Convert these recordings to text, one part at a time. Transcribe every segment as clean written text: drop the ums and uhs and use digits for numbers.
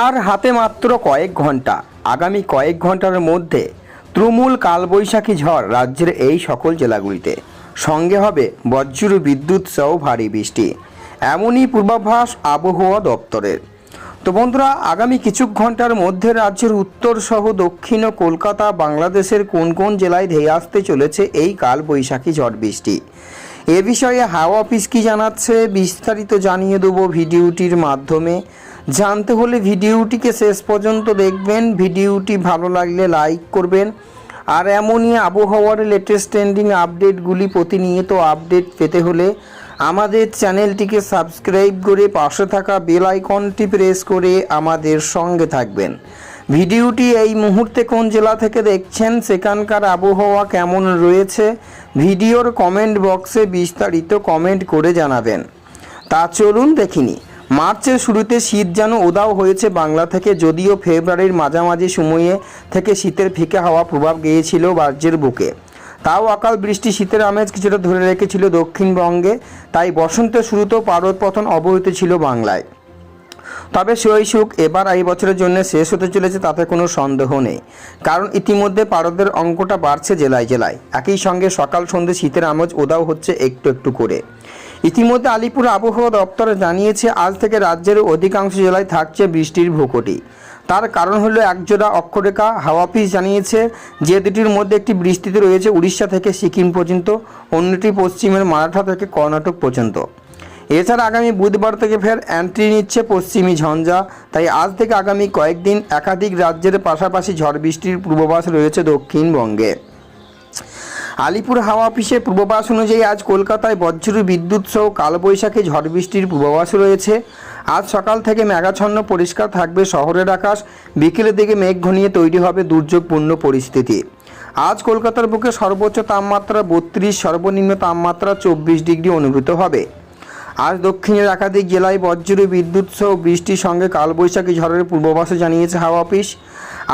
আর হাতে মাত্র কয়েক ঘন্টা। আগামী কয়েক ঘন্টার মধ্যে তুমুল কালবৈশাখী ঝড় রাজ্যের এই সকল জেলাগুলিতে, সঙ্গে হবে বজ্র বিদ্যুৎ সহ ভারী বৃষ্টি, এমনই পূর্বাভাস আবহাওয়া দপ্তরের। তো বন্ধুরা, আগামী কিছু ঘন্টার মধ্যে রাজ্যের উত্তর সহ দক্ষিণ ও কলকাতা, বাংলাদেশের কোন কোন জেলায় ধেয়ে আসতে চলেছে এই কালবৈশাখী ঝড় বৃষ্টি, এ বিষয়ে হাওয়া অফিস কি জানাচ্ছে বিস্তারিত জানিয়ে দেবো ভিডিওটির মাধ্যমে। জানতে হলে ভিডিওটিকে শেষ পর্যন্ত দেখবেন। ভিডিওটি ভালো লাগলে লাইক করবেন। আর এমনই আবহাওয়ার লেটেস্ট ট্রেন্ডিং আপডেটগুলি প্রতিনিয়ত আপডেট পেতে হলে আমাদের চ্যানেলটিকে সাবস্ক্রাইব করে পাশে থাকা বেল আইকনটি প্রেস করে আমাদের সঙ্গে থাকবেন। ভিডিওটি এই মুহূর্তে কোন জেলা থেকে দেখছেন, সেখানকার আবহাওয়া কেমন রয়েছে, ভিডিওর কমেন্ট বক্সে বিস্তারিত কমেন্ট করে জানাবেন। তা চলুন দেখিনি। মার্চের শুরুতে শীত যেন উধাও হয়েছে বাংলা থেকে, যদিও ফেব্রুয়ারির মাঝামাঝি সময়ে থেকে শীতের ফিকে হাওয়া প্রভাব গিয়েছিল রাজ্যের বুকে। তাও অকাল বৃষ্টি শীতের আমেজ কিছুটা ধরে রেখেছিল দক্ষিণবঙ্গে, তাই বসন্তের শুরুতেও পারদ পতন অব্যাহত ছিল বাংলায়। তবে সেই সুখ এবার এই বছরের জন্য শেষ হতে চলেছে, তাতে কোনো সন্দেহ নেই। কারণ ইতিমধ্যে পারদের অঙ্কটা বাড়ছে জেলায় জেলায়। একই সঙ্গে সকাল সন্ধ্যে শীতের আমেজ উধাও হচ্ছে একটু একটু করে। ইতিমধ্যে আলিপুর আবহাওয়া দপ্তর জানিয়েছে, আজ থেকে রাজ্যের অধিকাংশ জেলায় থাকছে বৃষ্টির ভূকটি। তার কারণ হলো একজোড়া অক্ষরেখা। হাওয়া অফিস জানিয়েছে যে দুটির মধ্যে একটি বৃষ্টিতে রয়েছে উড়িষ্যা থেকে সিকিম পর্যন্ত, অন্যটি পশ্চিমের মারাঠা থেকে কর্ণাটক পর্যন্ত। এছাড়া আগামী বুধবার থেকে ফের এন্ট্রি নিচ্ছে পশ্চিমী ঝঞ্ঝা। তাই আজ থেকে আগামী কয়েকদিন একাধিক রাজ্যের পাশাপাশি ঝড় বৃষ্টির পূর্বাভাস রয়েছে দক্ষিণবঙ্গে। আলিপুর হাওয়া অফিসের পূর্বাভাস অনুযায়ী আজ কলকাতায় বজ্র বিদ্যুৎ সহ কালবৈশাখী ঝড় বৃষ্টির পূর্বাভাস রয়েছে। আজ সকাল থেকে মেঘাচ্ছন্ন পরিষ্কার থাকবে শহরের আকাশ, বিকেলের দিকে মেঘ ঘনিয়ে তৈরি হবে দুর্যোগপূর্ণ পরিস্থিতি। আজ কলকাতার বুকে সর্বোচ্চ তাপমাত্রা 32, সর্বনিম্ন তাপমাত্রা 24 ডিগ্রি অনুভূত হবে। আজ দক্ষিণের একাধিক জেলায় বজ্র বিদ্যুৎ সহ বৃষ্টির সঙ্গে কালবৈশাখী ঝড়ের পূর্বাভাসে জানিয়েছে হাওয়া অফিস।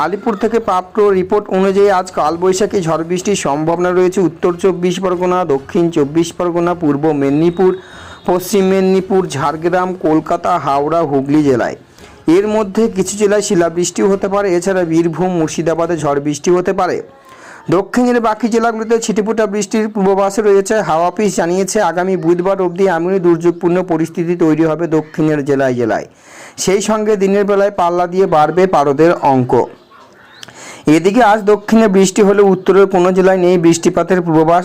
আলিপুর থেকে প্রাপ্ত রিপোর্ট অনুযায়ী আজ কালবৈশাখী ঝড় বৃষ্টির সম্ভাবনা রয়েছে উত্তর 24 পরগনা, দক্ষিণ 24 পরগনা, পূর্ব মেদিনীপুর, পশ্চিম মেদিনীপুর, ঝাড়গ্রাম, কলকাতা, হাওড়া, হুগলি জেলায়। এর মধ্যে কিছু জেলায় শিলাবৃষ্টিও হতে পারে। এছাড়া বীরভূম, মুর্শিদাবাদে ঝড় বৃষ্টি হতে পারে। দক্ষিণের বাকি জেলাগুলিতে ছিটেফোঁটা বৃষ্টির পূর্বাভাসে রয়েছে। হাওয়া অফিস জানিয়েছে আগামী বুধবার অবধি এমনই দুর্যোগপূর্ণ পরিস্থিতি তৈরি হবে দক্ষিণের জেলায় জেলায়। সেই সঙ্গে দিনের বেলায় পাল্লা দিয়ে বাড়বে পারদের অঙ্ক। এদিকে আজ দক্ষিণে বৃষ্টি হলেও উত্তরের কোনো জেলায় নেই বৃষ্টিপাতের পূর্বাভাস।